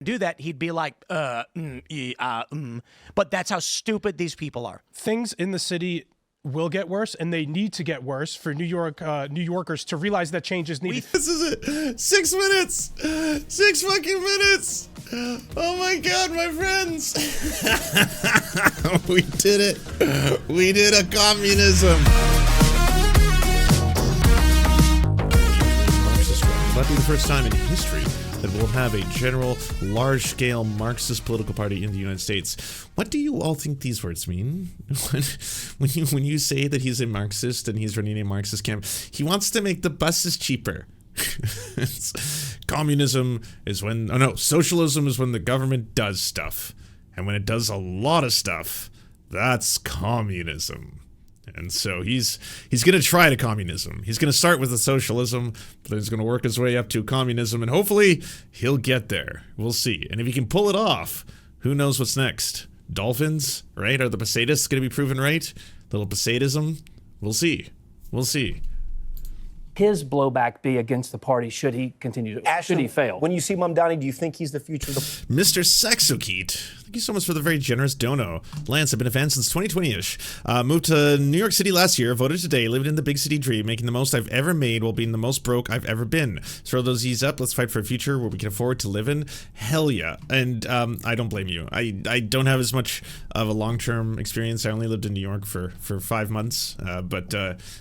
do that, he'd be like, but that's how stupid these people are. Things in the city will get worse, and they need to get worse for New Yorkers to realize that change is needed. This is it. 6 minutes. 6 fucking minutes. Oh my God, my friends. We did it. We did a communism. Might be the first time in history that we'll have a general, large-scale Marxist political party in the United States. What do you all think these words mean? When you say that he's a Marxist and he's running a Marxist camp, he wants to make the buses cheaper. Communism is when, socialism is when the government does stuff. And when it does a lot of stuff, that's communism. And so he's going to try to communism. He's going to start with the socialism, but then he's going to work his way up to communism, and hopefully he'll get there. We'll see. And if he can pull it off, who knows what's next? Dolphins, right? Are the pesetists going to be proven right? Little pesetism? We'll see. We'll see. His blowback be against the party should he continue to, should he fail? When you see Mamdani, do you think he's the future of the... Mr. Saxokeet, thank you so much for the very generous dono. Lance, I've been a fan since 2020-ish. Moved to New York City last year, voted today, lived in the big city dream, making the most I've ever made while being the most broke I've ever been. Throw those Z's up, let's fight for a future where we can afford to live in. Hell yeah. And I don't blame you. I don't have as much of a long-term experience. I only lived in New York for 5 months, but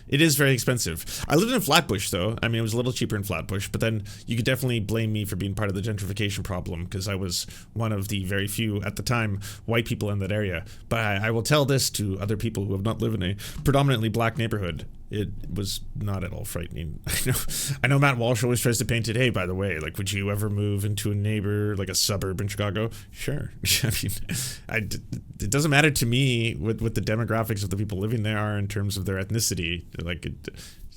it is very expensive. I lived in Flatbush, though. I mean, it was a little cheaper in Flatbush, but then you could definitely blame me for being part of the gentrification problem, because I was one of the very few, at the time, white people in that area. But I will tell this to other people who have not lived in a predominantly black neighborhood. It was not at all frightening. I know Matt Walsh always tries to paint it, hey, by the way, like, would you ever move into a neighbor, like a suburb in Chicago? Sure. I mean, it doesn't matter to me what the demographics of the people living there are in terms of their ethnicity. Like,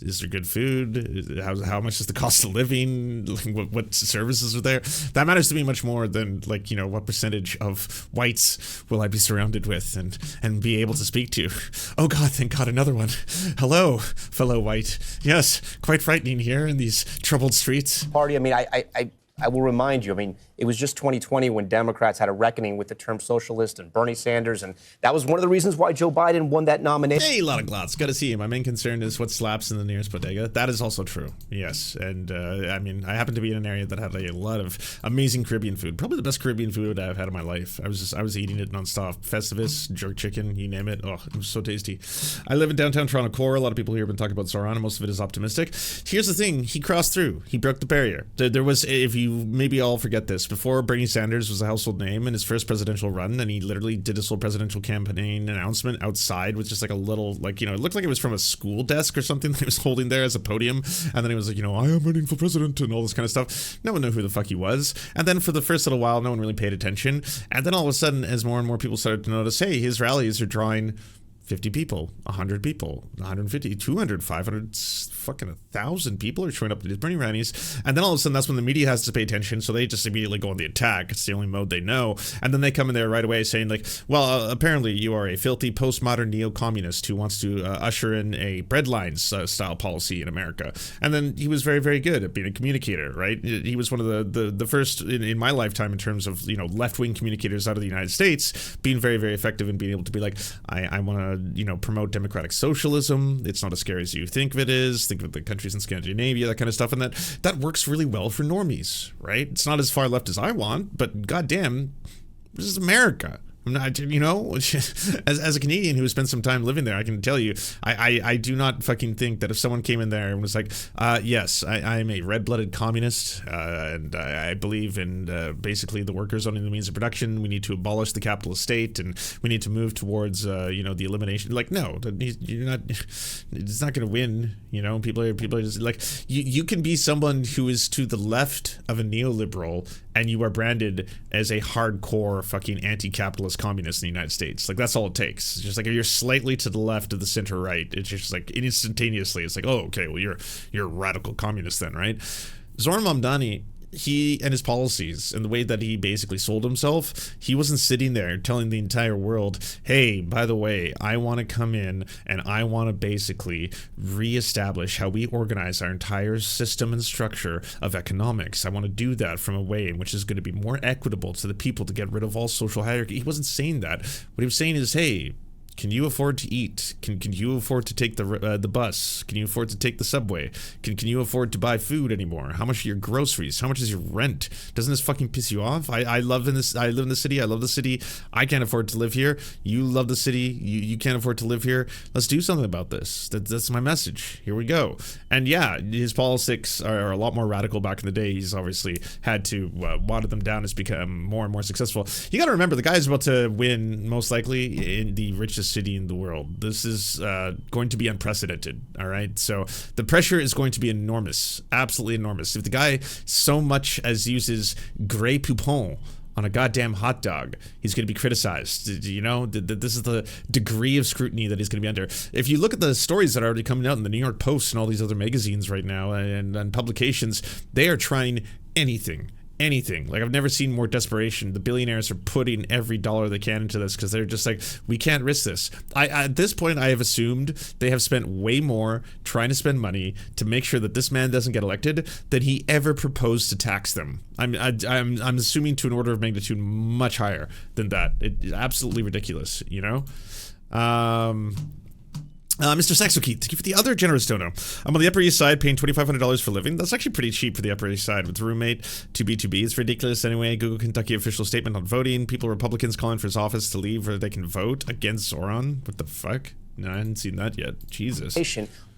is there good food? How much is the cost of living? Like, what services are there? That matters to me much more than, like, you know, what percentage of whites will I be surrounded with and be able to speak to. Oh God, thank God, another one. Hello, fellow white. Yes, quite frightening here in these troubled streets. Party, I mean, I will remind you, I mean, it was just 2020 when Democrats had a reckoning with the term socialist and Bernie Sanders, and that was one of the reasons why Joe Biden won that nomination. Hey, a lot of glots. Got to see him. My main concern is what slaps in the nearest bodega. That is also true. Yes, and I mean, I happen to be in an area that had a lot of amazing Caribbean food. Probably the best Caribbean food I've had in my life. I was eating it nonstop. Festivus, jerk chicken, you name it. Oh, it was so tasty. I live in downtown Toronto core. A lot of people here have been talking about Zohran, and most of it is optimistic. Here's the thing: he crossed through. He broke the barrier. There was, if you maybe all forget this, before Bernie Sanders was a household name in his first presidential run, and he literally did his whole presidential campaign announcement outside with just like a little, like, you know, it looked like it was from a school desk or something that he was holding there as a podium, and then he was like, you know, I am running for president and all this kind of stuff. No one knew who the fuck he was, and then for the first little while, no one really paid attention, and then all of a sudden, as more and more people started to notice, hey, his rallies are drawing 50 people, 100 people, 150, 200, 500, fucking 1,000 people are showing up to these Bernie rallies. And then all of a sudden, that's when the media has to pay attention. So they just immediately go on the attack. It's the only mode they know. And then they come in there right away saying, like, well, apparently you are a filthy postmodern neo-communist who wants to usher in a breadlines style policy in America. And then he was very, very good at being a communicator, right? He was one of the first in my lifetime in terms of, you know, left-wing communicators out of the United States, being very, very effective in being able to be like, I want to, you know, promote democratic socialism. It's not as scary as you think of it is. Think of the countries in Scandinavia, that kind of stuff. And that works really well for normies, right? It's not as far left as I want, but goddamn, this is America. I'm not, you know, as a Canadian who has spent some time living there, I can tell you, I do not fucking think that if someone came in there and was like, yes, I am a red-blooded communist, and I believe in basically the workers owning the means of production. We need to abolish the capitalist state, and we need to move towards, you know, the elimination. Like, no, you're not. It's not going to win. You know, people are just like, you can be someone who is to the left of a neoliberal, and you are branded as a hardcore fucking anti-capitalist communist in the United States. Like, that's all it takes. It's just like, if you're slightly to the left of the center right, it's just like instantaneously it's like, oh, okay, well, you're a radical communist then, right? Zohran Mamdani, he and his policies and the way that he basically sold himself, he wasn't sitting there telling the entire world, hey, by the way, I want to come in and I want to basically reestablish how we organize our entire system and structure of economics. I want to do that from a way in which is going to be more equitable to the people, to get rid of all social hierarchy. He wasn't saying that. What he was saying is, hey, can you afford to eat? Can you afford to take the bus? Can you afford to take the subway? Can you afford to buy food anymore? How much are your groceries? How much is your rent? Doesn't this fucking piss you off? I live in the city. I love the city. I can't afford to live here. You love the city. You can't afford to live here. Let's do something about this. That's my message. Here we go. And yeah, his politics are a lot more radical back in the day. He's obviously had to water them down as become more and more successful. You got to remember, the guy is about to win most likely in the richest city in the world. This is going to be unprecedented. All right, so the pressure is going to be enormous, absolutely enormous. If the guy so much as uses Grey Poupon on a goddamn hot dog, he's going to be criticized. You know, this is the degree of scrutiny that he's going to be under. If you look at the stories that are already coming out in the New York Post and all these other magazines right now and publications, they are trying anything. Like, I've never seen more desperation. The billionaires are putting every dollar they can into this because they're just like, we can't risk this. At this point, I have assumed they have spent way more trying to spend money to make sure that this man doesn't get elected than he ever proposed to tax them. I'm assuming to an order of magnitude much higher than that. It's absolutely ridiculous, you know? Mr. Saxokeith, thank you for the other generous dono. I'm on the Upper East Side paying $2,500 for living. That's actually pretty cheap for the Upper East Side with a roommate. 2B2B. It's ridiculous anyway. Google Kentucky official statement on voting. People, Republicans calling for his office to leave where they can vote against Zohran. What the fuck? No, I hadn't seen that yet. Jesus.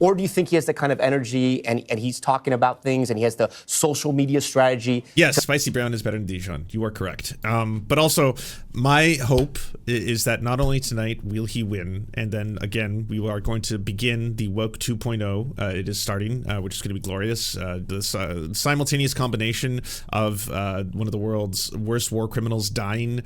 Or do you think he has the kind of energy and he's talking about things and he has the social media strategy? Yes, Spicy Brown is better than Dijon. You are correct. But also, my hope is that not only tonight will he win, and then again, we are going to begin the Woke 2.0. It is starting, which is going to be glorious. The simultaneous combination of one of the world's worst war criminals dying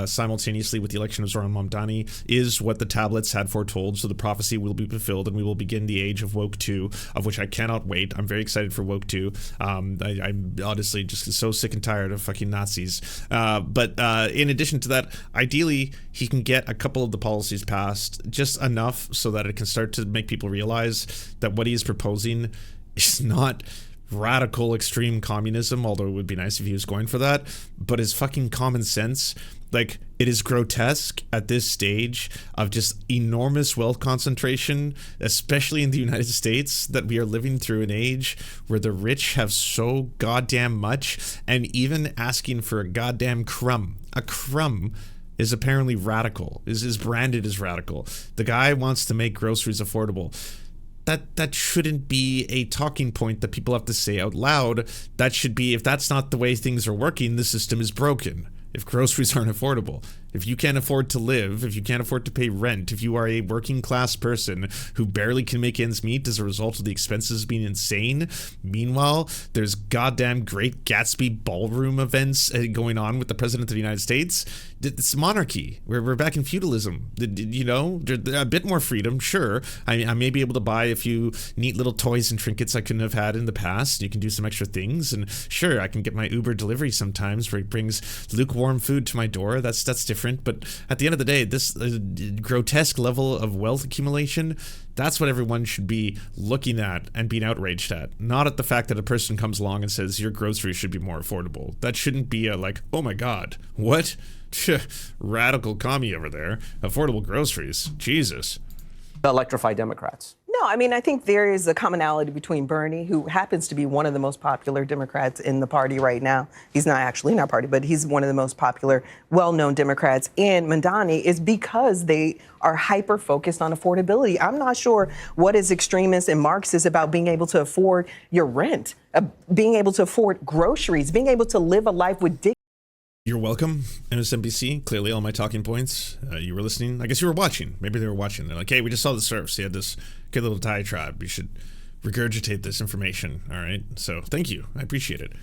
simultaneously with the election of Zohran Mamdani is what the tablets had foretold. So the prophecy will be fulfilled, and we will begin the age of Woke 2, of which I cannot wait. I'm very excited for Woke 2. I'm honestly just so sick and tired of fucking Nazis. But in addition to that, ideally, he can get a couple of the policies passed, just enough so that it can start to make people realize that what he is proposing is not radical extreme communism, although it would be nice if he was going for that, but is fucking common sense. Like, it is grotesque at this stage of just enormous wealth concentration, especially in the United States, that we are living through an age where the rich have so goddamn much, and even asking for a goddamn crumb. A crumb is apparently radical, is branded as radical. The guy wants to make groceries affordable. That shouldn't be a talking point that people have to say out loud. That should be, if that's not the way things are working, the system is broken. If groceries aren't affordable, if you can't afford to live, if you can't afford to pay rent, if you are a working class person who barely can make ends meet as a result of the expenses being insane, meanwhile, there's goddamn Great Gatsby ballroom events going on with the President of the United States. It's monarchy. We're back in feudalism. You know, a bit more freedom, sure. I may be able to buy a few neat little toys and trinkets I couldn't have had in the past. You can do some extra things, and sure, I can get my Uber delivery sometimes where it brings lukewarm food to my door. That's different. But at the end of the day, this grotesque level of wealth accumulation, that's what everyone should be looking at and being outraged at. Not at the fact that a person comes along and says your groceries should be more affordable. That shouldn't be a like, oh my God, what? Radical commie over there. Affordable groceries. Jesus. Electrify Democrats. No, I mean, I think there is a commonality between Bernie, who happens to be one of the most popular Democrats in the party right now. He's not actually in our party, but he's one of the most popular, well-known Democrats. And Mamdani is because they are hyper-focused on affordability. I'm not sure what is extremist and Marxist about being able to afford your rent, being able to afford groceries, being able to live a life with dignity. You're welcome, MSNBC. Clearly, all my talking points. You were listening. I guess you were watching. Maybe they were watching. They're like, hey, we just saw the Serfs. They had this good little diatribe. You should regurgitate this information. All right. So thank you. I appreciate it.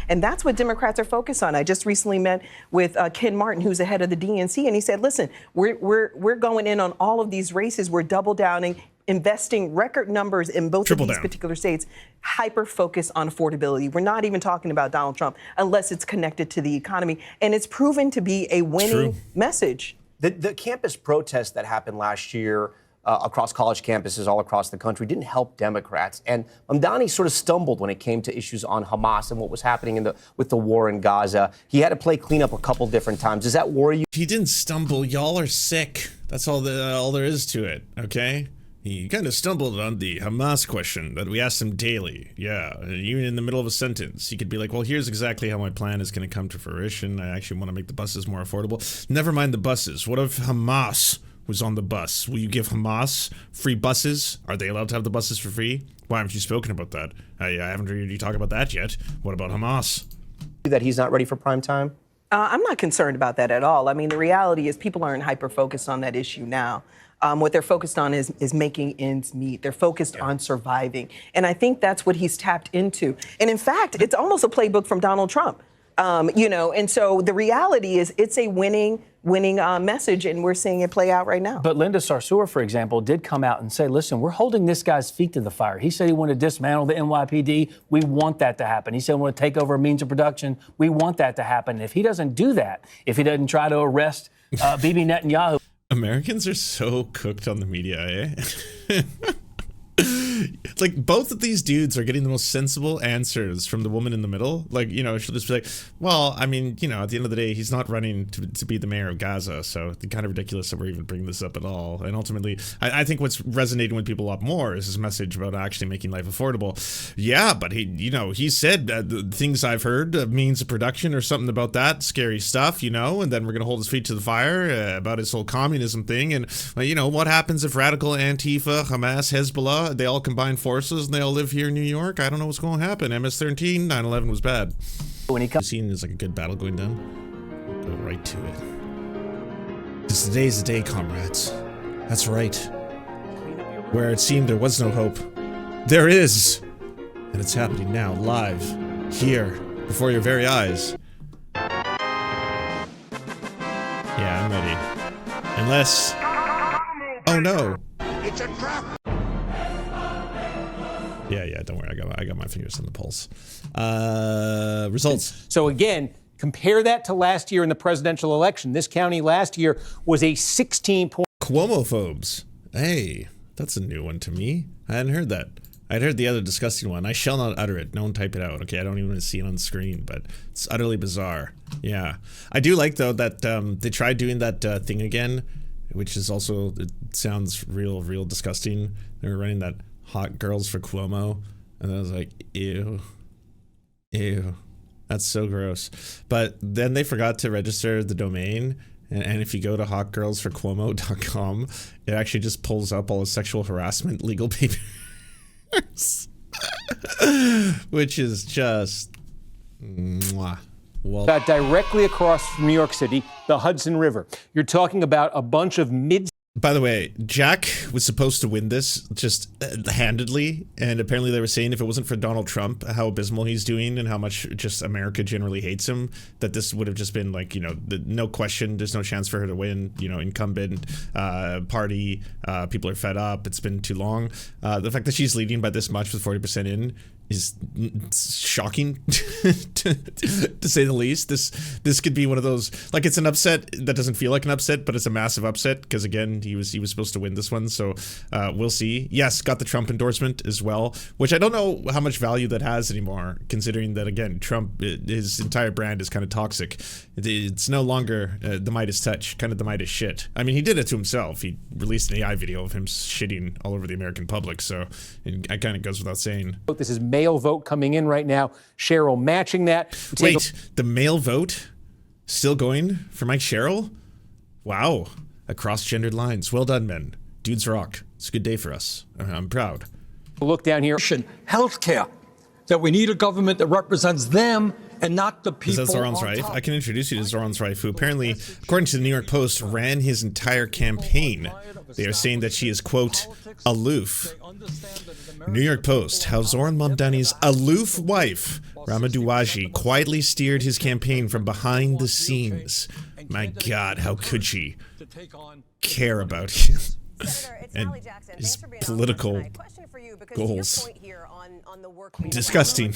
And that's what Democrats are focused on. I just recently met with Ken Martin, who's the head of the DNC, and he said, listen, we're going in on all of these races. We're double downing investing record numbers in both Triple of these down. particular states, hyper focus on affordability. We're not even talking about Donald Trump unless it's connected to the economy. And it's proven to be a winning message. The campus protests that happened last year across college campuses all across the country didn't help Democrats. And Mamdani sort of stumbled when it came to issues on Hamas and what was happening with the war in Gaza. He had to play cleanup a couple different times. Does that worry you? He didn't stumble. Y'all are sick. That's all there is to it, okay? He kind of stumbled on the Hamas question that we asked him daily. Yeah, even in the middle of a sentence, he could be like, well, here's exactly how my plan is going to come to fruition. I actually want to make the buses more affordable. Never mind the buses. What if Hamas was on the bus? Will you give Hamas free buses? Are they allowed to have the buses for free? Why haven't you spoken about that? I haven't heard you talk about that yet. What about Hamas? That he's not ready for prime time? I'm not concerned about that at all. I mean, the reality is people aren't hyper-focused on that issue now. What they're focused on is making ends meet. They're focused on surviving. And I think that's what he's tapped into. And in fact, it's almost a playbook from Donald Trump. And so the reality is it's a winning message, and we're seeing it play out right now. But Linda Sarsour, for example, did come out and say, listen, we're holding this guy's feet to the fire. He said he wanted to dismantle the NYPD. We want that to happen. He said we want to take over a means of production. We want that to happen. And if he doesn't do that, if he doesn't try to arrest Bibi Netanyahu. Americans are so cooked on the media, eh? It's like both of these dudes are getting the most sensible answers from the woman in the middle. Like, you know, she'll just be like, well, I mean, you know, at the end of the day, he's not running to be the mayor of Gaza. So it's kind of ridiculous that we're even bringing this up at all. And ultimately, I think what's resonating with people a lot more is his message about actually making life affordable. Yeah, but he said the things I've heard, means of production or something about that, scary stuff, you know, and then we're going to hold his feet to the fire about his whole communism thing. And, you know, what happens if radical Antifa, Hamas, Hezbollah, they all combine forces and they all live here in New York? I don't know what's going to happen. MS-13, 9/11 was bad. When he comes, Scene is like a good battle going down. Go right to it. Because today's the day, comrades. That's right. Where it seemed there was no hope, there is. And it's happening now, live, here, before your very eyes. Yeah, I'm ready. Unless... Oh no. It's a trap. Yeah, don't worry. I got my fingers on the pulse. Results. So again, compare that to last year in the presidential election. This county last year was a 16-point. Cuomophobes. Hey, that's a new one to me. I hadn't heard that. I'd heard the other disgusting one. I shall not utter it. No one type it out. Okay, I don't even want to see it on the screen, but it's utterly bizarre. Yeah. I do like, though, that they tried doing that thing again, which is also, it sounds real disgusting. They were running that hot girls for Cuomo, and I was like, ew, that's so gross. But then they forgot to register the domain, and if you go to hotgirlsforcuomo.com, it actually just pulls up all the sexual harassment legal papers, which is just mwah. Well, Directly across from New York City, the Hudson River. You're talking about a bunch of by the way, Jack was supposed to win this just handedly, and apparently they were saying if it wasn't for Donald Trump, how abysmal he's doing and how much just America generally hates him, that this would have just been like, you know, no question, there's no chance for her to win, you know, incumbent party, people are fed up, it's been too long. The fact that she's leading by this much with 40% in is shocking to say the least. This could be one of those, like, it's an upset that doesn't feel like an upset, but it's a massive upset because again he was supposed to win this one, so we'll see. Yes, got the Trump endorsement as well, which I don't know how much value that has anymore, considering that again Trump, his entire brand is kind of toxic. It's no longer the Midas touch, kind of the Midas shit. I mean, he did it to himself. He released an AI video of him shitting all over the American public, so it kind of goes without saying. This is mail vote coming in right now. Cheryl matching that. Wait, the mail vote still going for Mike Cheryl? Wow, across gendered lines. Well done, men. Dudes rock. It's a good day for us. I'm proud. Look down here. Healthcare. That we need a government that represents them and not the people. Is that Zoran's Rife? I can introduce you to Zoran's Rife, who apparently, according to the New York Post, ran his entire campaign. They are saying that she is, quote, aloof. New York Post, how Zohran Mamdani's aloof wife, Rama Douaji, quietly steered his campaign from behind the scenes. My God, how could she care about him? and his political goals. Disgusting.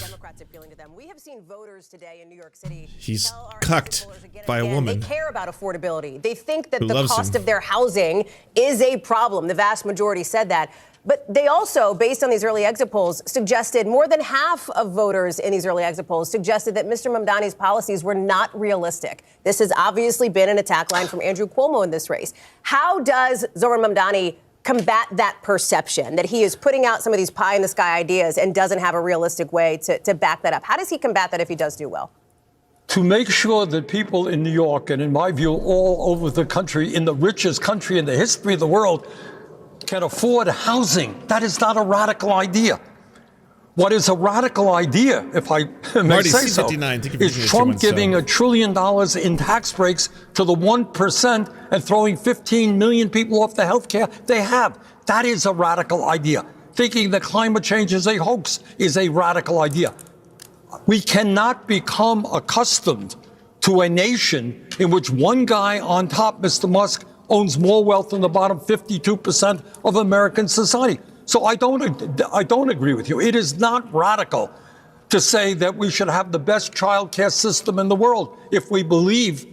We have seen voters today in New York City. He's cucked by a woman. They care about affordability. They think that who the loves cost him. of their housing is a problem. The vast majority said that. But they also, based on these early exit polls, suggested more than half of voters in these early exit polls suggested that Mr. Mamdani's policies were not realistic. This has obviously been an attack line from Andrew Cuomo in this race. How does Zohran Mamdani combat that perception that he is putting out some of these pie-in-the-sky ideas and doesn't have a realistic way to back that up? How does he combat that if he does do well? To make sure that people in New York, and in my view, all over the country, in the richest country in the history of the world, can afford housing. That is not a radical idea. What is a radical idea, if I may Marty, say so, C59, is Trump giving $1 trillion in tax breaks to the 1% and throwing 15 million people off the health care they have. That is a radical idea. Thinking that climate change is a hoax is a radical idea. We cannot become accustomed to a nation in which one guy on top, Mr. Musk, owns more wealth than the bottom 52% of American society. So I don't agree with you. It is not radical to say that we should have the best child care system in the world if we believe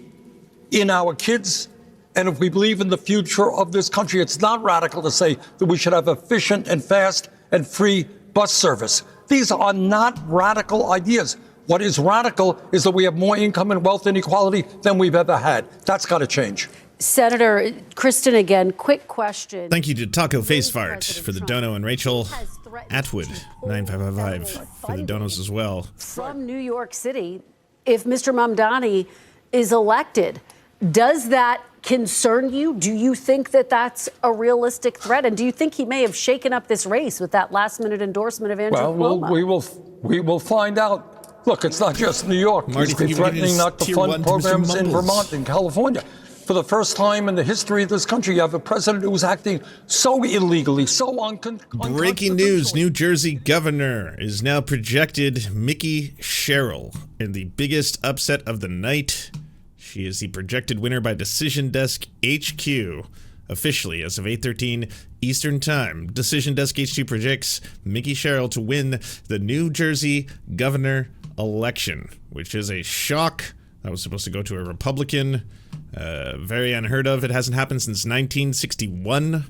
in our kids and if we believe in the future of this country. It's not radical to say that we should have efficient and fast and free bus service. These are not radical ideas. What is radical is that we have more income and wealth inequality than we've ever had. That's got to change. Senator Kristen, again, quick question. Thank you to Taco Face Fart for the dono and Rachel Atwood 9555 for the donos as well. From New York City, if Mr. Mamdani is elected, does that concern you? Do you think that that's a realistic threat? And do you think he may have shaken up this race with that last-minute endorsement of Andrew Cuomo? We will find out. Look, it's not just New York. Marty, He's threatening not to fund programs in Vermont and California. For the first time in the history of this country, you have a president who's acting so illegally, so unconstitutional. Breaking news, New Jersey governor is now projected Mickey Sherrill in the biggest upset of the night. She is the projected winner by Decision Desk HQ. Officially, as of 8:13 Eastern Time, Decision Desk HQ projects Mickey Sherrill to win the New Jersey governor election, which is a shock. That was supposed to go to a Republican. Very unheard of. It hasn't happened since 1961.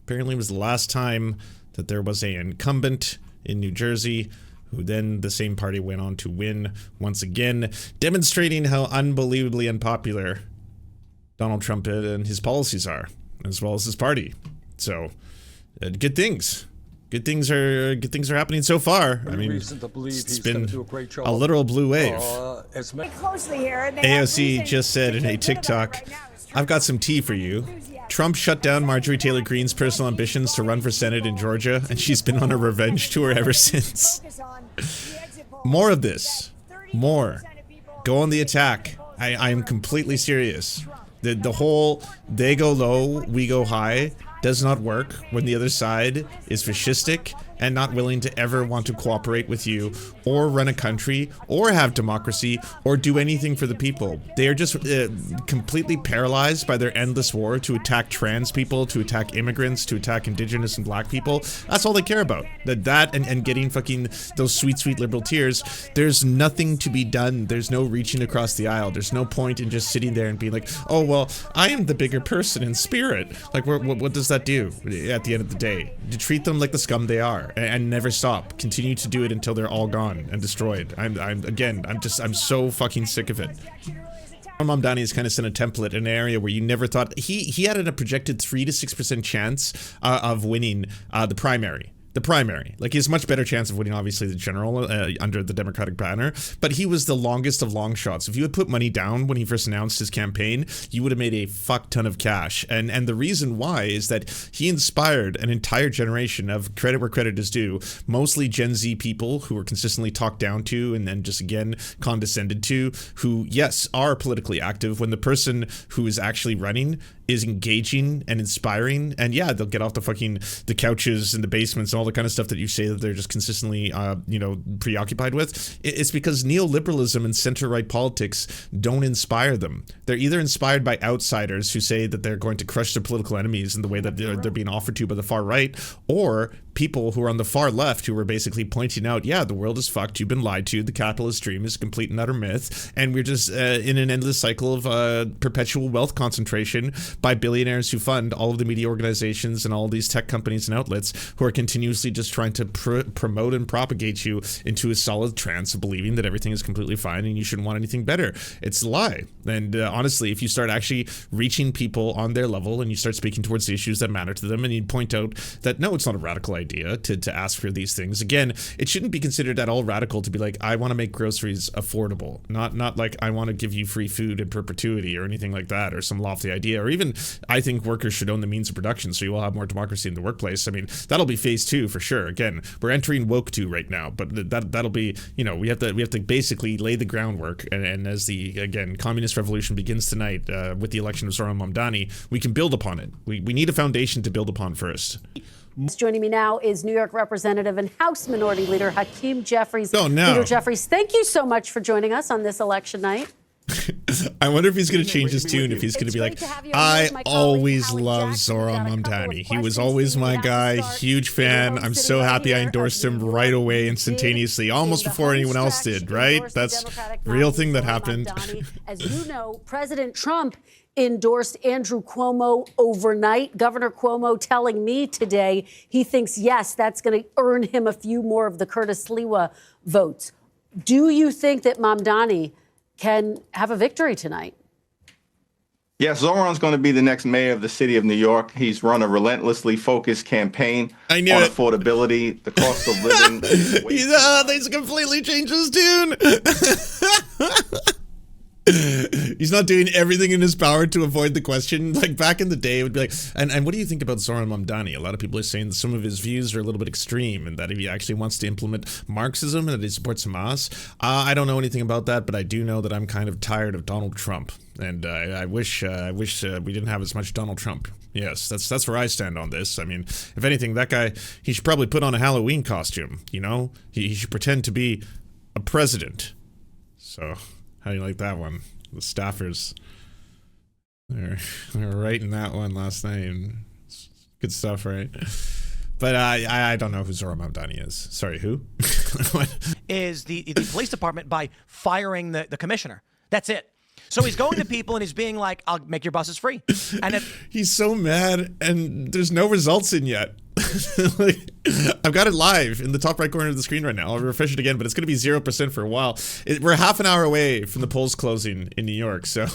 Apparently it was the last time that there was an incumbent in New Jersey who then the same party went on to win once again, demonstrating how unbelievably unpopular Donald Trump and his policies are, as well as his party. So, good things. Good things are happening so far. I mean, it's been a literal blue wave. AOC just said in a TikTok, "I've got some tea for you. Trump shut down Marjorie Taylor Greene's personal ambitions to run for Senate in Georgia, and she's been on a revenge tour ever since." More of this. More. Go on the attack. I'm completely serious. The whole they go low, we go high does not work when the other side is fascistic and not willing to ever want to cooperate with you or run a country or have democracy or do anything for the people. They are just completely paralyzed by their endless war to attack trans people, to attack immigrants, to attack indigenous and black people. That's all they care about. That and getting fucking those sweet, sweet liberal tears. There's nothing to be done. There's no reaching across the aisle. There's no point in just sitting there and being like, oh, well, I am the bigger person in spirit. Like, what does that do at the end of the day? To treat them like the scum they are. And never stop. Continue to do it until they're all gone and destroyed. I'm so fucking sick of it. Mamdani has kind of sent a template in an area where you never thought he had a projected 3 to 6% chance of winning the primary. Like, he has much better chance of winning, obviously, the general under the Democratic banner, but he was the longest of long shots. If you had put money down when he first announced his campaign, you would have made a fuck ton of cash. And the reason why is that he inspired an entire generation of, credit where credit is due, mostly Gen Z people who were consistently talked down to and then just again condescended to, who, yes, are politically active when the person who is actually running is engaging and inspiring. And yeah, they'll get off the couches and the basements and all the kind of stuff that you say that they're just consistently, preoccupied with, it's because neoliberalism and center-right politics don't inspire them. They're either inspired by outsiders who say that they're going to crush their political enemies in the way that they're being offered to by the far right, or people who are on the far left who are basically pointing out, yeah, the world is fucked, you've been lied to, the capitalist dream is a complete and utter myth, and we're just in an endless cycle of perpetual wealth concentration by billionaires who fund all of the media organizations and all these tech companies and outlets who are continuously just trying to promote and propagate you into a solid trance of believing that everything is completely fine and you shouldn't want anything better. It's a lie. And honestly, if you start actually reaching people on their level and you start speaking towards the issues that matter to them, and you point out that no, it's not a radical idea to ask for these things. Again, it shouldn't be considered at all radical to be like, I want to make groceries affordable, not like I want to give you free food in perpetuity or anything like that, or some lofty idea, or even I think workers should own the means of production so you will have more democracy in the workplace. I mean, that'll be phase 2 for sure. Again, we're entering woke 2 right now, but that'll be, we have to basically lay the groundwork, and as the, again, communist revolution begins tonight with the election of Zohran Mamdani, we can build upon it. We need a foundation to build upon first. Joining me now is New York Representative and House Minority Leader Hakeem Jeffries. Oh, no. Leader Jeffries, thank you so much for joining us on this election night. I wonder if he's going to change his tune, if he's going to be like, I always loved Zohran Mamdani. He was always my guy, huge fan. I'm so happy I endorsed him right away, instantaneously, almost before anyone else did, right? That's a real thing that happened. As you know, President Trump endorsed Andrew Cuomo overnight. Governor Cuomo telling me today he thinks, yes, that's going to earn him a few more of the Curtis Sliwa votes. Do you think that Mamdani can have a victory tonight? Yes, Zohran's going to be the next mayor of the city of New York. He's run a relentlessly focused campaign on affordability, the cost of living. He's completely changed his tune. He's not doing everything in his power to avoid the question. Like back in the day, it would be like, and what do you think about Zohran Mamdani? A lot of people are saying that some of his views are a little bit extreme, and that if he actually wants to implement Marxism and that he supports Hamas. I don't know anything about that, but I do know that I'm kind of tired of Donald Trump, and I wish we didn't have as much Donald Trump. Yes, that's where I stand on this. I mean, if anything, that guy, he should probably put on a Halloween costume. He should pretend to be a president. So. How do you like that one? The staffers, they're writing that one last night. Good stuff, right? But I don't know who Zohran Mamdani is. Sorry, who? Is the police department by firing the commissioner. That's it. So he's going to people and he's being like, I'll make your buses free. And he's so mad, and there's no results in yet. I've got it live in the top right corner of the screen right now. I'll refresh it again, but it's going to be 0% for a while. We're half an hour away from the polls closing in New York, so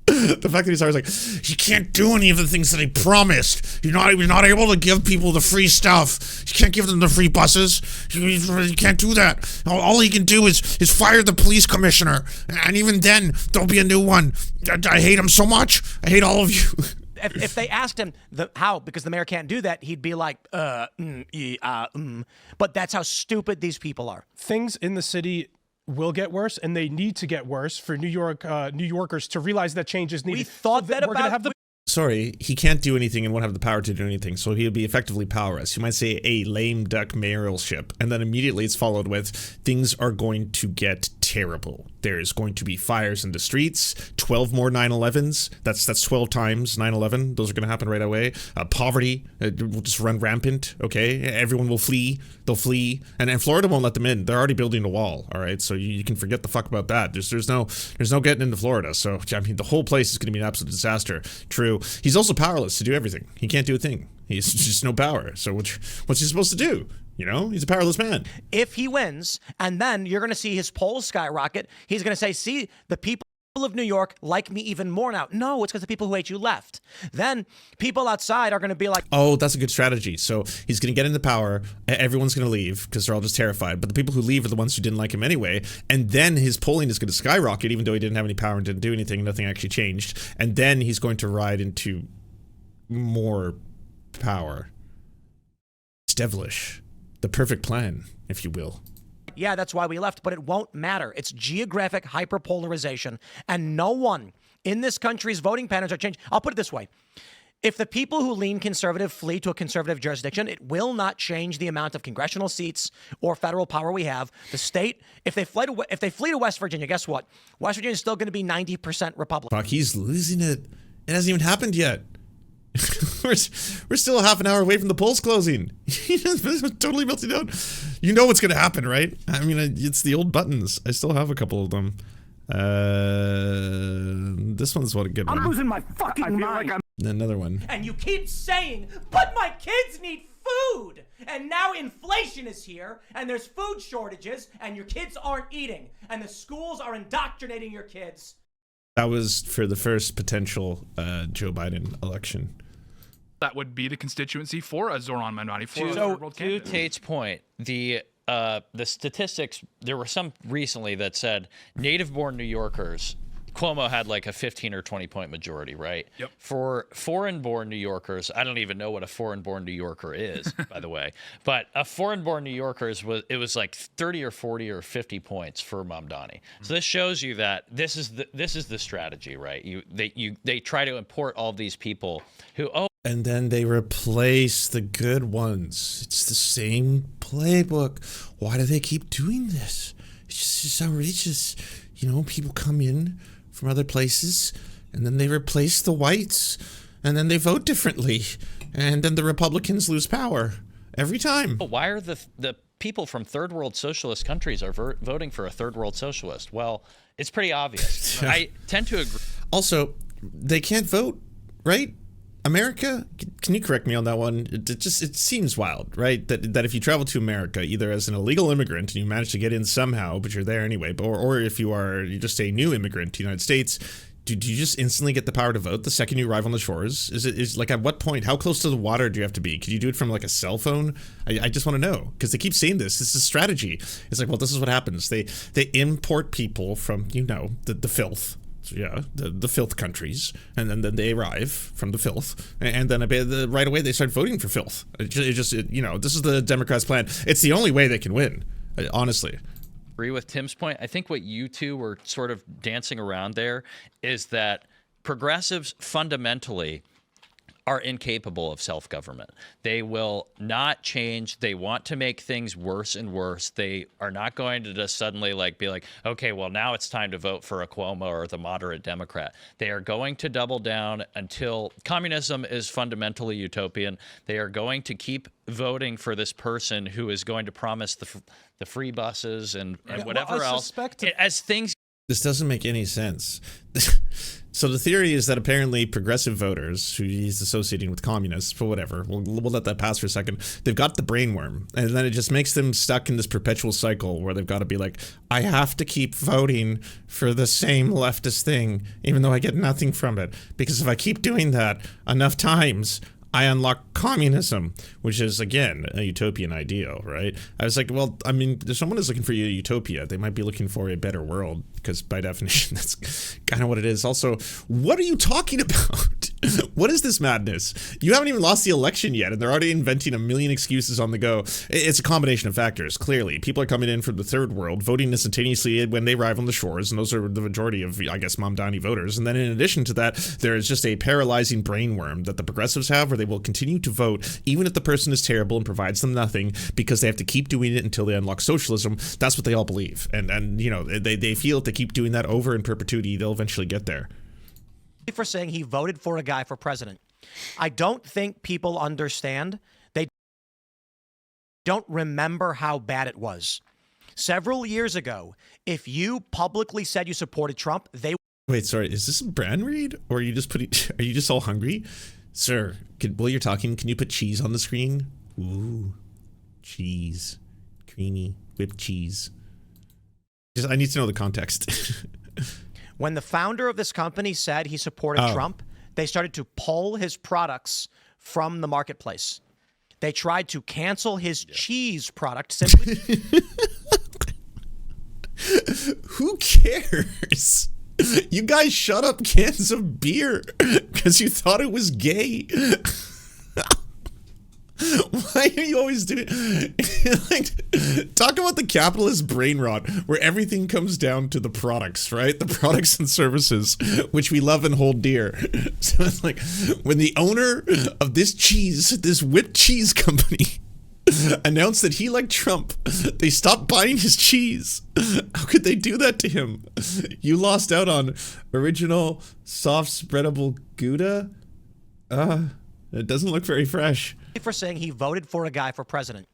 the fact that he's always like, you can't do any of the things that he promised. You're not able to give people the free stuff. You can't give them the free buses. You can't do that. All he can do is fire the police commissioner, and even then there'll be a new one. I hate him so much. I hate all of you. If they asked him how, because the mayor can't do that, he'd be like, But that's how stupid these people are. Things in the city will get worse, and they need to get worse for New Yorkers to realize that change is needed. We thought that about. Sorry, he can't do anything and won't have the power to do anything, so he'll be effectively powerless. You might say a lame duck mayoralship, and then immediately it's followed with, things are going to get terrible. There's going to be fires in the streets, 12 more 9/11s. That's 12 times 9/11. Those are going to happen right away. Poverty will just run rampant, okay? Everyone will flee. They'll flee. And Florida won't let them in. They're already building a wall, all right? So you can forget the fuck about that. There's no getting into Florida. So, I mean, the whole place is going to be an absolute disaster. True. He's also powerless to do everything. He can't do a thing. He's just no power. So what's he supposed to do? He's a powerless man. If he wins, and then you're going to see his polls skyrocket, he's going to say, see, the people of New York like me even more now. No, it's because the people who hate you left. Then people outside are going to be like, oh, that's a good strategy. So he's going to get into power. Everyone's going to leave because they're all just terrified. But the people who leave are the ones who didn't like him anyway. And then his polling is going to skyrocket, even though he didn't have any power and didn't do anything. Nothing actually changed. And then he's going to ride into more power. It's devilish. The perfect plan, if you will. Yeah, that's why we left, but it won't matter. It's geographic hyperpolarization, and no one in this country's voting patterns are changed. I'll put it this way. If the people who lean conservative flee to a conservative jurisdiction, it will not change the amount of congressional seats or federal power we have. The state, if they flee to West Virginia, guess what? West Virginia is still going to be 90% Republican. Fuck, he's losing it. It hasn't even happened yet. we're still a half an hour away from the polls closing. Totally melting down. You know what's going to happen, right? I mean, it's the old buttons. I still have a couple of them. This one's what a good one. I'm losing my fucking mind. Like Another one. And you keep saying, but my kids need food. And now inflation is here, and there's food shortages, and your kids aren't eating, and the schools are indoctrinating your kids. That was for the first potential Joe Biden election. That would be the constituency for a Zohran Mamdani for a third world To candidate. Tate's point, the statistics, there were some recently that said native-born New Yorkers, Cuomo had like a 15 or 20 point majority, right? Yep. For foreign-born New Yorkers, I don't even know what a foreign-born New Yorker is, by the way. But a foreign-born New Yorkers was like 30 or 40 or 50 points for Mamdani. So this shows you that this is the strategy, right? They try to import all these people who and then they replace the good ones. It's the same playbook. Why do they keep doing this? It's just outrageous. You know, people come in from other places, and then they replace the whites, and then they vote differently, and then the Republicans lose power every time. Why are the people from third world socialist countries are voting for a third world socialist? Well, it's pretty obvious. I tend to agree. Also, they can't vote, right? America, can you correct me on that one? It seems wild, right? That if you travel to America, either as an illegal immigrant and you manage to get in somehow, but you're there anyway, or if you're just a new immigrant to the United States, do you just instantly get the power to vote the second you arrive on the shores? Is like, at what point, how close to the water do you have to be? Could you do it from like a cell phone? I just want to know, because they keep saying this. This is a strategy. It's like, well, this is what happens. They import people from, you know, the filth. Yeah, the filth countries, and then they arrive from the filth, and then right away they start voting for filth. You know, this is the Democrats' plan. It's the only way they can win, honestly. Agree with Tim's point. I think what you two were sort of dancing around there is that progressives fundamentally are incapable of self-government. They will not change. They want to make things worse and worse. They are not going to just suddenly be like, okay, well, now it's time to vote for a Cuomo or the moderate Democrat. They are going to double down until communism is fundamentally utopian. They are going to keep voting for this person who is going to promise the free buses and whatever else as things. This doesn't make any sense. So the theory is that apparently progressive voters, who he's associating with communists, but whatever, we'll let that pass for a second, they've got the brainworm, and then it just makes them stuck in this perpetual cycle where they've got to be like, I have to keep voting for the same leftist thing, even though I get nothing from it, because if I keep doing that enough times, I unlock communism, which is, again, a utopian ideal, right? I was like, well, I mean, if someone is looking for a utopia, they might be looking for a better world, because by definition, that's kind of what it is. Also, what are you talking about? What is this madness? You haven't even lost the election yet, and they're already inventing a million excuses on the go. It's a combination of factors, clearly. People are coming in from the third world, voting instantaneously when they arrive on the shores, and those are the majority of, I guess, Mamdani voters. And then in addition to that, there is just a paralyzing brainworm that the progressives have, where they will continue to vote even if the person is terrible and provides them nothing, because they have to keep doing it until they unlock socialism. That's what they all believe. And you know, they feel if they keep doing that over in perpetuity, they'll eventually get there. For saying he voted for a guy for president. I don't think people understand. They don't remember how bad it was. Several years ago, if you publicly said you supported Trump, they... Wait, sorry, is this a brand read? Or are you just all hungry? Sir, while you're talking, can you put cheese on the screen? Ooh, cheese. Creamy, whipped cheese. I need to know the context. When the founder of this company said he supported Trump, they started to pull his products from the marketplace. They tried to cancel his cheese product simply. Who cares? You guys shut up cans of beer because you thought it was gay. Why are you always doing like, talk about the capitalist brain rot where everything comes down to the products, right? The products and services, which we love and hold dear. So it's like when the owner of this cheese, this whipped cheese company announced that he, like Trump, they stopped buying his cheese. How could they do that to him? You lost out on original soft spreadable Gouda. It doesn't look very fresh. For saying he voted for a guy for president.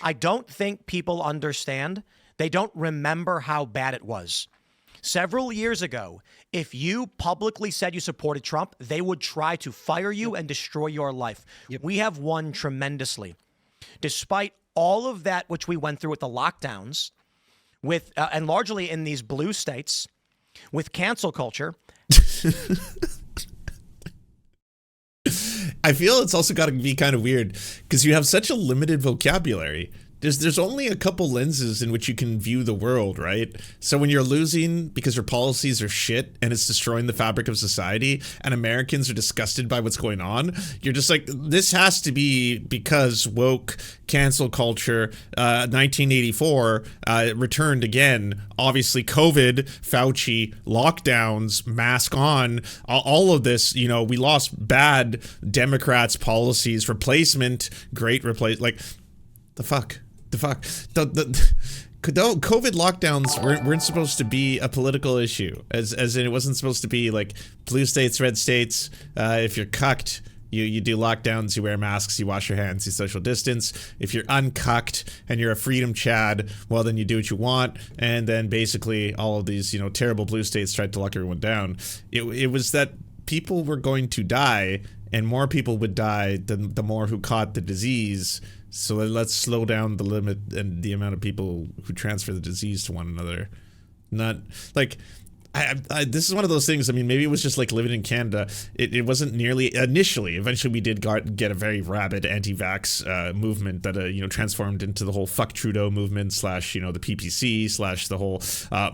I don't think people understand. They don't remember how bad it was. Several years ago, if you publicly said you supported Trump, they would try to fire you and destroy your life. We have won tremendously. Despite all of that which we went through with the lockdowns, with and largely in these blue states, with cancel culture. I feel it's also got to be kind of weird because you have such a limited vocabulary. There's only a couple lenses in which you can view the world, right? So when you're losing because your policies are shit and it's destroying the fabric of society and Americans are disgusted by what's going on, you're just like, this has to be because woke, cancel culture, 1984 returned again. Obviously, COVID, Fauci, lockdowns, mask on, all of this, you know, we lost bad Democrats' policies, replacement, great replace, like, the fuck? The COVID lockdowns weren't supposed to be a political issue, as in it wasn't supposed to be like blue states, red states. If you're cucked, you do lockdowns, you wear masks, you wash your hands, you social distance. If you're uncucked and you're a freedom Chad, well then you do what you want. And then basically all of these, you know, terrible blue states tried to lock everyone down. It was that people were going to die, and more people would die than the more who caught the disease. So let's slow down the limit and the amount of people who transfer the disease to one another. Not like this is one of those things. I mean, maybe it was just like living in Canada. It wasn't nearly initially. Eventually, we did get a very rabid anti-vax movement that you know, transformed into the whole "fuck Trudeau" movement / you know, the PPC / the whole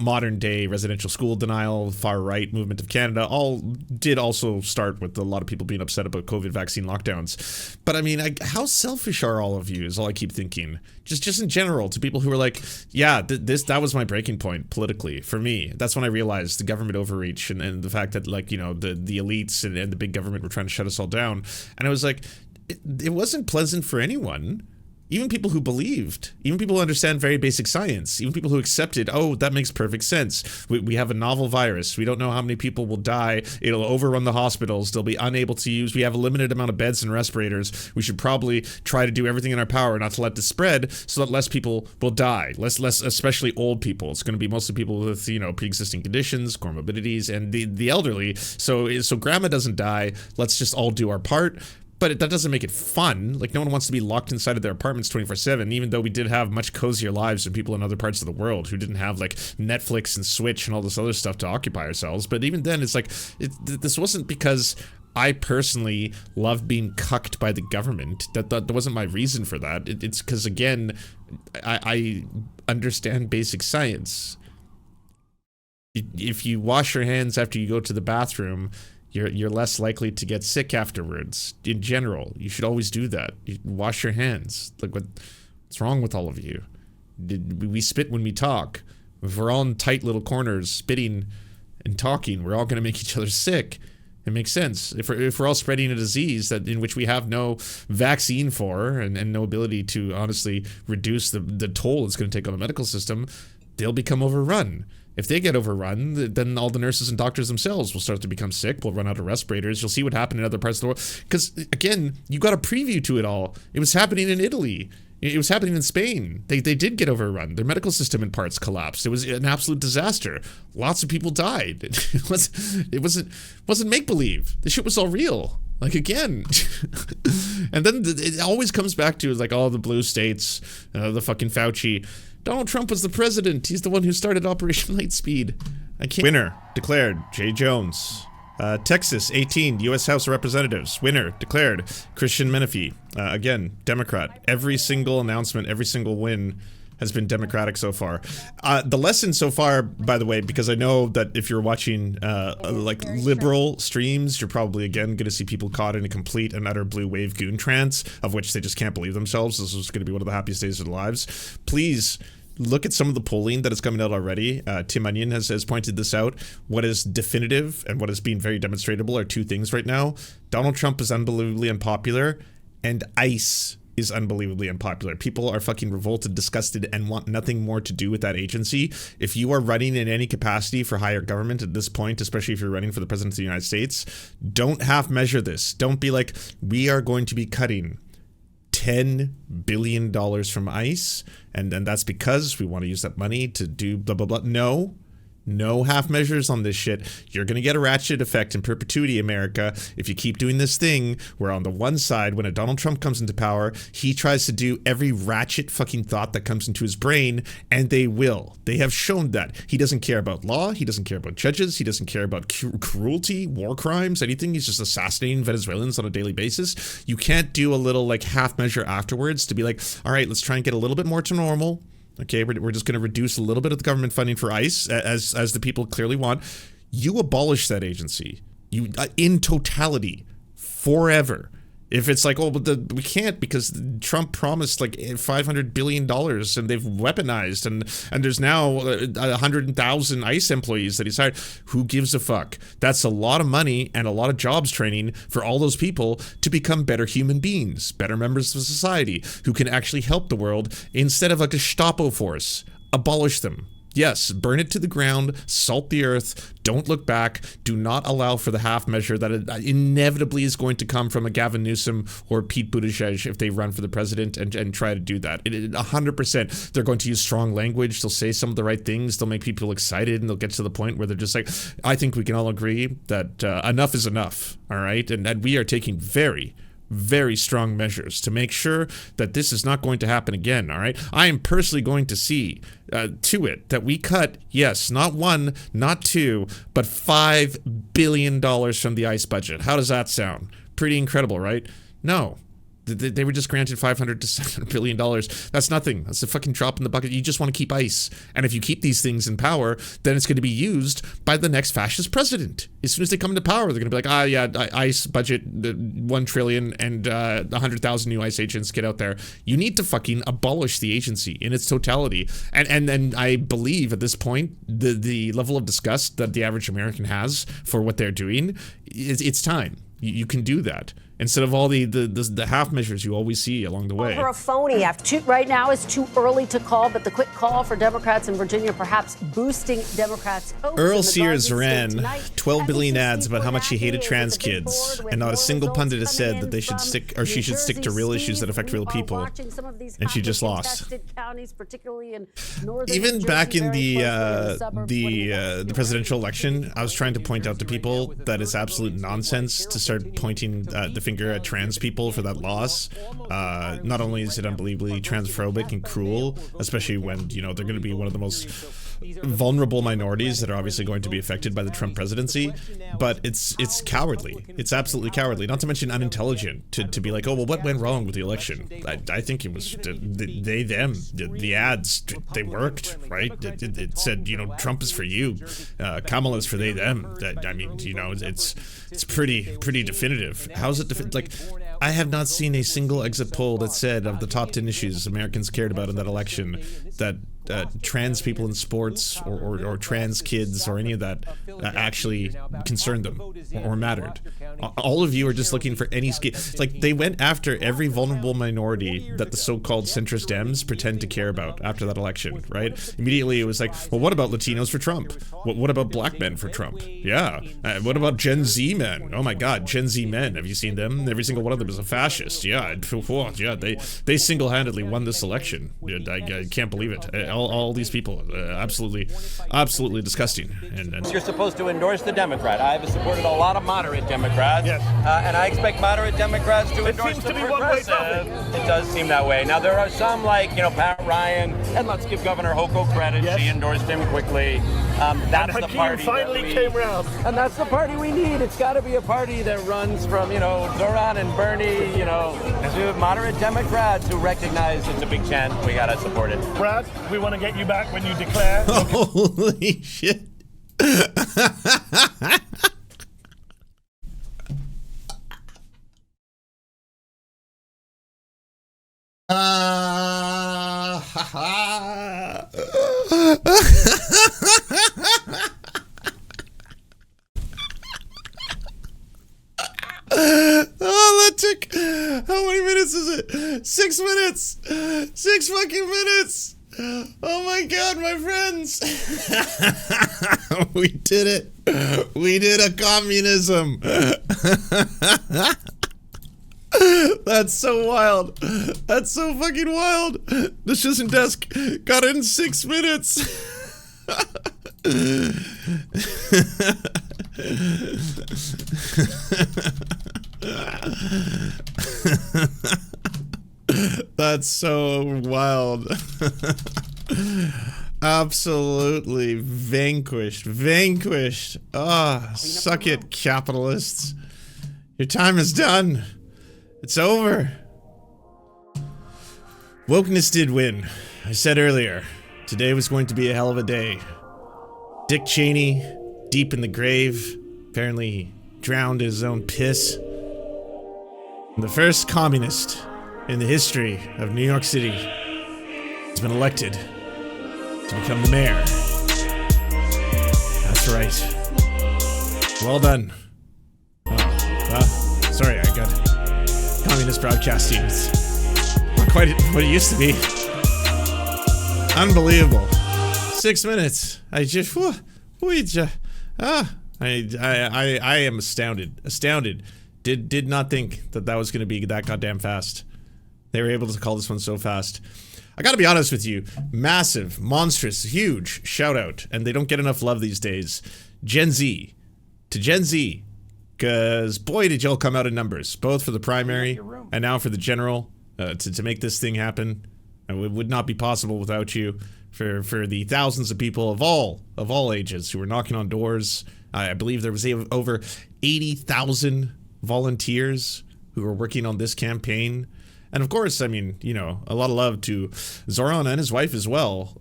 modern day residential school denial, far right movement of Canada. All did also start with a lot of people being upset about COVID vaccine lockdowns. But I mean, how selfish are all of you? Is all I keep thinking. Just in general, to people who are like, yeah, that was my breaking point politically for me. That's when I realized the government overreach and the fact that, like, you know, the elites and the big government were trying to shut us all down. And I was like, it wasn't pleasant for anyone. Even people who believed, even people who understand very basic science, even people who accepted, oh, that makes perfect sense. We have a novel virus. We don't know how many people will die. It'll overrun the hospitals. They'll be unable to use. We have a limited amount of beds and respirators. We should probably try to do everything in our power not to let this spread so that less people will die. Less, especially old people. It's going to be mostly people with, you know, pre-existing conditions, comorbidities, and the elderly. So grandma doesn't die. Let's just all do our part. But that doesn't make it fun. Like, no one wants to be locked inside of their apartments 24/7, even though we did have much cozier lives than people in other parts of the world who didn't have, like, Netflix and Switch and all this other stuff to occupy ourselves. But even then, it's like, this wasn't because I personally love being cucked by the government. That wasn't my reason for that. It's because, again, I understand basic science. If you wash your hands after you go to the bathroom, you're less likely to get sick afterwards. In general, you should always do that. You wash your hands. Like, what's wrong with all of you? We spit when we talk. If we're all in tight little corners, spitting and talking, we're all going to make each other sick. It makes sense. If we're all spreading a disease in which we have no vaccine for and no ability to honestly reduce the toll it's going to take on the medical system, they'll become overrun. If they get overrun, then all the nurses and doctors themselves will start to become sick. We'll run out of respirators. You'll see what happened in other parts of the world. Because, again, you got a preview to it all. It was happening in Italy. It was happening in Spain. They did get overrun. Their medical system in parts collapsed. It was an absolute disaster. Lots of people died. It wasn't make-believe. The shit was all real. Like, again. And then it always comes back to, like, all the blue states, the fucking Fauci. Donald Trump was the president. He's the one who started Operation Lightspeed. Winner declared, Jay Jones. Texas, 18, U.S. House of Representatives. Winner declared, Christian Menefee. Again, Democrat. Every single announcement, every single win has been Democratic so far. The lesson so far, by the way, because I know that if you're watching like liberal streams, you're probably again going to see people caught in a complete and utter blue wave goon trance, of which they just can't believe themselves. This is going to be one of the happiest days of their lives. Please look at some of the polling that is coming out already. Tim Onion has pointed this out. What is definitive and what is being very demonstratable are two things right now. Donald Trump is unbelievably unpopular, and ICE is unbelievably unpopular. People are fucking revolted, disgusted, and want nothing more to do with that agency. If you are running in any capacity for higher government at this point, especially if you're running for the president of the United States, don't half measure this. Don't be like, we are going to be cutting $10 billion from ICE, and that's because we want to use that money to do blah, blah, blah. No half measures on this shit. You're going to get a ratchet effect in perpetuity, America, if you keep doing this thing where on the one side, when a Donald Trump comes into power, he tries to do every ratchet fucking thought that comes into his brain, and they will. They have shown that. He doesn't care about law. He doesn't care about judges. He doesn't care about cruelty, war crimes, anything. He's just assassinating Venezuelans on a daily basis. You can't do a little like half measure afterwards to be like, all right, let's try and get a little bit more to normal. Okay, we're just going to reduce a little bit of the government funding for ICE, as the people clearly want. You abolish that agency, you in totality, forever. If it's like, oh, but we can't because Trump promised like $500 billion and they've weaponized and there's now 100,000 ICE employees that he's hired. Who gives a fuck? That's a lot of money and a lot of jobs training for all those people to become better human beings, better members of society who can actually help the world instead of a Gestapo force. Abolish them. Yes, burn it to the ground, salt the earth, don't look back, do not allow for the half measure that inevitably is going to come from a Gavin Newsom or Pete Buttigieg if they run for the president and try to do that. 100%, they're going to use strong language, they'll say some of the right things, they'll make people excited, and they'll get to the point where they're just like, I think we can all agree that enough is enough, all right? And we are taking very strong measures to make sure that this is not going to happen again, all right? I am personally going to see to it that we cut, yes, not one, not two, but $5 billion from the ICE budget. How does that sound? Pretty incredible, right? No. They were just granted $500 to $700 billion. That's nothing. That's a fucking drop in the bucket. You just want to keep ICE. And if you keep these things in power, then it's going to be used by the next fascist president. As soon as they come into power, they're going to be like, ICE budget, $1 trillion and 100,000 new ICE agents, get out there. You need to fucking abolish the agency in its totality. And I believe at this point, the level of disgust that the average American has for what they're doing, it's time. You can do that. Instead of all the half measures you always see along the way. For a phony right now is too early to call, but the quick call for Democrats in Virginia perhaps boosting Democrats' hopes. Earl Sears ran 12 billion ads about how much he hated trans kids, and not a single pundit has said that they should stick, or she should stick to real issues that affect real people. And she just lost. Even back in the presidential election, I was trying to point out to people that it's absolute nonsense to start pointing the finger at trans people for that loss. Not only is it unbelievably transphobic and cruel, especially when, you know, they're going to be one of the most vulnerable minorities that are obviously going to be affected by the Trump presidency, but it's cowardly. It's absolutely cowardly. Not to mention unintelligent to be like, oh, well, what went wrong with the election? I think it was they, them, the ads, they worked, right? It said, you know, Trump is for you, Kamala's for they, them. I mean, you know, it's pretty definitive. How's it like, I have not seen a single exit poll that said of the top 10 issues Americans cared about in that election that trans people in sports or trans kids or any of that actually concerned them or mattered. All of you are just looking for any like they went after every vulnerable minority that the so-called centrist Dems pretend to care about after that election, right? Immediately it was like, well, what about Latinos for Trump? What about black men for Trump? Yeah. What about Gen Z men? Oh my God, Gen Z men. Have you seen them? Every single one of them is a fascist. Yeah. Yeah. They single-handedly won this election. I can't believe it. All these people, absolutely disgusting. And you're supposed to endorse the Democrat. I've supported a lot of moderate Democrats. Democrats. Yes. And I expect moderate Democrats to endorse seems the to be one-way progressive. It does seem that way. Now, there are some like, Pat Ryan, and let's give Governor Hochul credit. Yes. She endorsed him quickly. That's and the Hakeem party finally that we, came round. And that's the party we need. It's got to be a party that runs from, Zohran and Bernie, to moderate Democrats who recognize it's a big chance. We got to support it. Brad, we want to get you back when you declare. Holy shit. Oh, that took, how many minutes is it? 6 minutes. 6 fucking minutes. Oh my God, my friends. We did it. We did a communism. That's so wild. That's so fucking wild. The Shizen desk got it in 6 minutes. That's so wild. Absolutely vanquished. Vanquished. Ah, suck it, capitalists. Your time is done. It's over. Wokeness did win. I said earlier, today was going to be a hell of a day. Dick Cheney, deep in the grave, apparently he drowned in his own piss. The first communist in the history of New York City has been elected to become the mayor. That's right. Well done. Sorry, I got communist broadcasting. It's not quite what it used to be. Unbelievable. 6 minutes. I am astounded. Astounded. Did not think that was going to be that goddamn fast. They were able to call this one so fast. I gotta be honest with you. Massive, monstrous, huge shout out. And they don't get enough love these days. Gen Z. To Gen Z. Because boy did y'all come out in numbers. Both for the primary and now for the general. To make this thing happen. And it would not be possible without you. For the thousands of people of all ages who were knocking on doors. I believe there was over 80,000 volunteers who were working on this campaign. And of course, I mean, a lot of love to Zohran and his wife as well,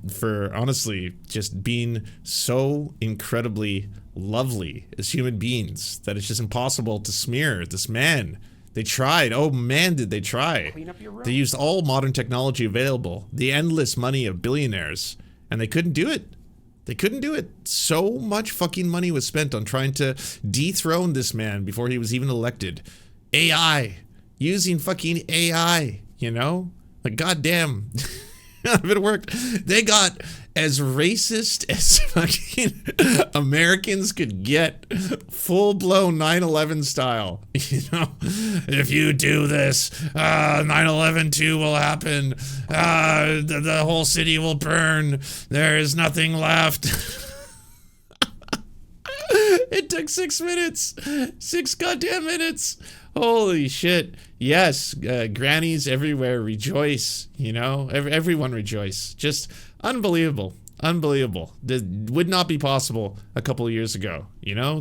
for honestly just being so incredibly lovely as human beings that it's just impossible to smear this man. They tried. Oh man, did they try. Clean up your room. They used all modern technology available, the endless money of billionaires, and they couldn't do it. They couldn't do it. So much fucking money was spent on trying to dethrone this man before he was even elected. AI. Using fucking AI, Like, goddamn. None of it worked. They got as racist as fucking Americans could get. Full-blown 9/11 style. If you do this, 9/11 too will happen. The whole city will burn. There is nothing left. It took 6 minutes. 6 goddamn minutes. Holy shit. Yes, grannies everywhere rejoice, everyone rejoice. Just unbelievable. Unbelievable. That would not be possible a couple of years ago,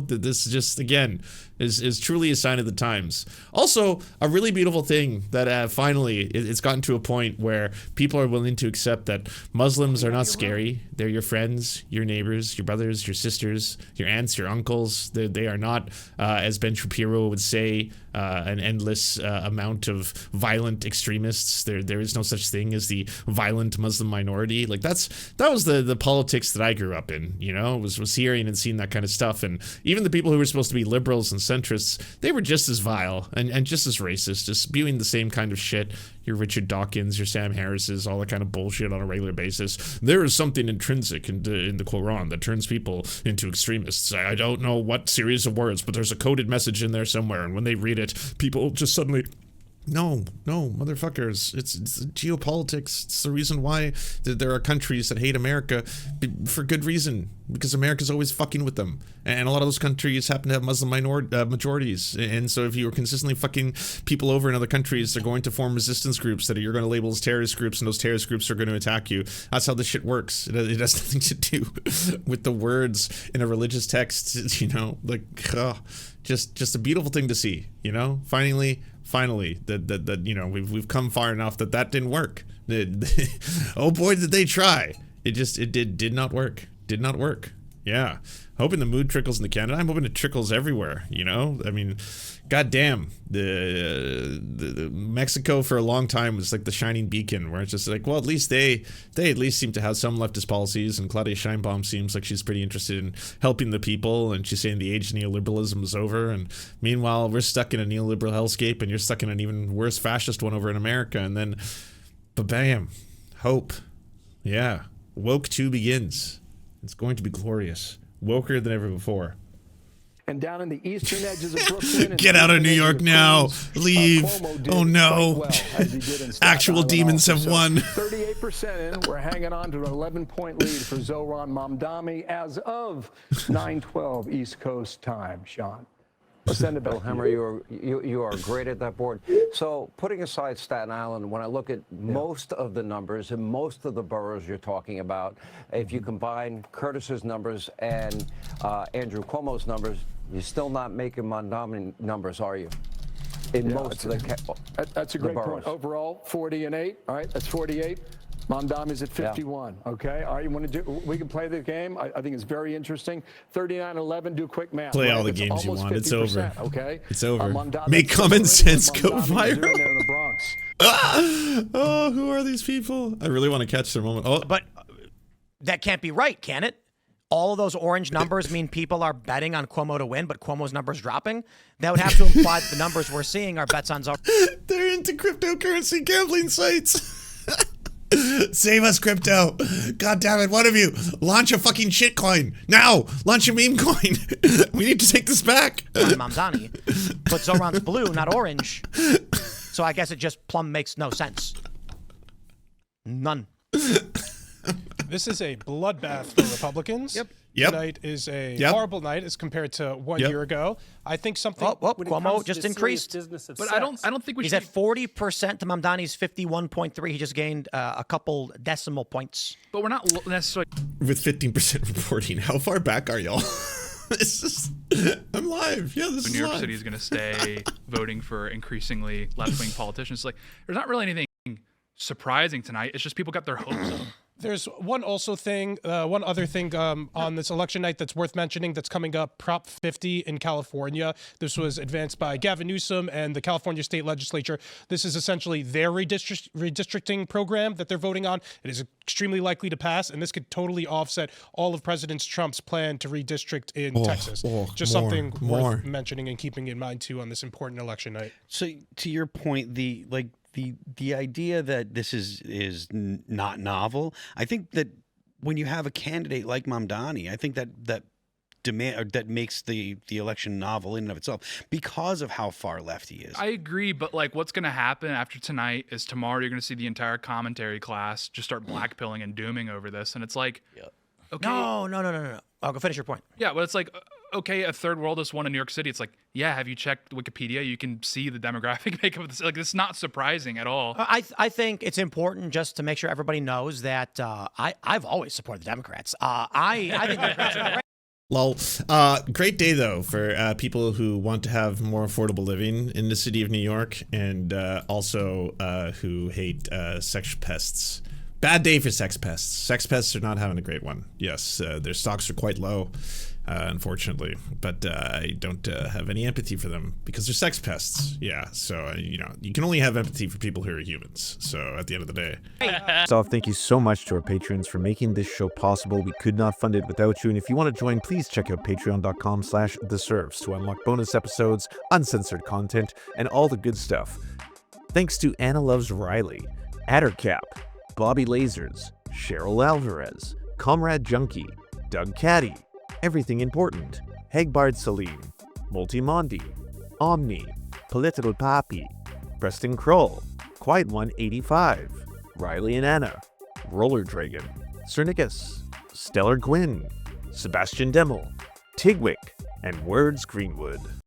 This just, again, is truly a sign of the times. Also, a really beautiful thing that finally it's gotten to a point where people are willing to accept that Muslims are not scary. They're your friends, your neighbors, your brothers, your sisters, your aunts, your uncles. They are not, as Ben Shapiro would say, an endless amount of violent extremists. There is no such thing as the violent Muslim minority. Like that was the politics that I grew up in, was hearing and seeing that kind of stuff. And even the people who were supposed to be liberals and centrists, they were just as vile and just as racist, just spewing the same kind of shit. Your Richard Dawkins, your Sam Harris's, all that kind of bullshit on a regular basis. There is something intrinsic in the Quran that turns people into extremists. I don't know what series of words, but there's a coded message in there somewhere, and when they read it, people just suddenly No, motherfuckers. It's geopolitics. It's the reason why there are countries that hate America for good reason, because America's always fucking with them. And a lot of those countries happen to have Muslim majorities. And so if you are consistently fucking people over in other countries, they're going to form resistance groups that you're going to label as terrorist groups, and those terrorist groups are going to attack you. That's how this shit works. It has nothing to do with the words in a religious text, like, just a beautiful thing to see, Finally, that we've come far enough that didn't work. Oh boy, did they try. It did not work. Did not work. Yeah. Hoping the mood trickles into Canada. I'm hoping it trickles everywhere, I mean, goddamn. The Mexico for a long time was like the shining beacon, where it's just like, well, at least they at least seem to have some leftist policies, and Claudia Sheinbaum seems like she's pretty interested in helping the people, and she's saying the age of neoliberalism is over, and meanwhile we're stuck in a neoliberal hellscape, and you're stuck in an even worse fascist one over in America, and then bam, hope. Yeah, woke 2 begins. It's going to be glorious. Woker than ever before. And down in the eastern edges of Brooklyn. Get out of New York now. Leave. Oh no. Actual demons have won. 38% in. We're hanging on to an 11-point lead for Zohran Mamdani as of 9:12 East Coast time. Sean. I'll send it back. Bill Hemmer, you are great at that board. So putting aside Staten Island, when I look at most of the numbers and most of the boroughs you're talking about, if you combine Curtis's numbers and Andrew Cuomo's numbers, you're still not making Mamdani numbers, are you? In most of the that's a great point. Overall, 40 and 8. All right, that's 48. Mamdani's at 51. Okay. All right. You want to do? We can play the game. I think it's very interesting. 39-11. Do quick math. Play all the games you want. It's over. Okay. It's over. Make common sense go viral. There in the Bronx. Oh, who are these people? I really want to catch their moment. Oh, but that can't be right, can it? All of those orange numbers mean people are betting on Cuomo to win, but Cuomo's numbers dropping? That would have to imply that the numbers we're seeing are bets on Zohran. They're into cryptocurrency gambling sites. Save us, crypto. God damn it, one of you. Launch a fucking shitcoin. Now, launch a meme coin. We need to take this back. Mamdani. But Zohran's blue, not orange. So I guess it just plumb makes no sense. None. This is a bloodbath for Republicans. Yep. Tonight is a horrible night as compared to 1 year ago. I think something. Cuomo just increased. But I don't think we He's should. at 40% to Mamdani's 51.3. He just gained a couple decimal points. But we're not necessarily. With 15% reporting. How far back are y'all? I'm live. Yeah, this is New York live. City is going to stay voting for increasingly left-wing politicians. Like, there's not really anything surprising tonight. It's just people got their hopes up. There's one other thing on this election night that's worth mentioning that's coming up, Prop 50 in California. This was advanced by Gavin Newsom and the California State Legislature. This is essentially their redistricting program that they're voting on. It is extremely likely to pass, and this could totally offset all of President Trump's plan to redistrict in Texas. Just something worth mentioning and keeping in mind, too, on this important election night. So to your point, the idea that this is not novel, I think that when you have a candidate like Mamdani, I think that makes the election novel in and of itself because of how far left he is. I agree, but like what's going to happen after tonight is tomorrow you're going to see the entire commentary class just start blackpilling and dooming over this, and it's like, okay, no. I'll go finish your point. Yeah, but it's like, okay, a third world has won in New York City. It's like, yeah, have you checked Wikipedia? You can see the demographic makeup of this. Like, it's not surprising at all. I think it's important just to make sure everybody knows that I've always supported the Democrats. I think the Democrats are great. Lol. Great day, though, for people who want to have more affordable living in the city of New York, and also who hate sex pests. Bad day for sex pests. Sex pests are not having a great one. Yes, their stocks are quite low, unfortunately. But I don't have any empathy for them because they're sex pests. Yeah, so, you can only have empathy for people who are humans. So at the end of the day. First off, thank you so much to our patrons for making this show possible. We could not fund it without you. And if you want to join, please check out patreon.com/theserfs to unlock bonus episodes, uncensored content, and all the good stuff. Thanks to Anna Loves Riley, Addercap, Bobby Lasers, Cheryl Alvarez, Comrade Junkie, Doug Caddy, Everything Important, Hegbard Salim, Multimondi, Omni, Political Papi, Preston Kroll, Quiet One 85, Riley and Anna, Roller Dragon, Cernicus, Stellar Gwyn, Sebastian Demmel, Tigwick, and Words Greenwood.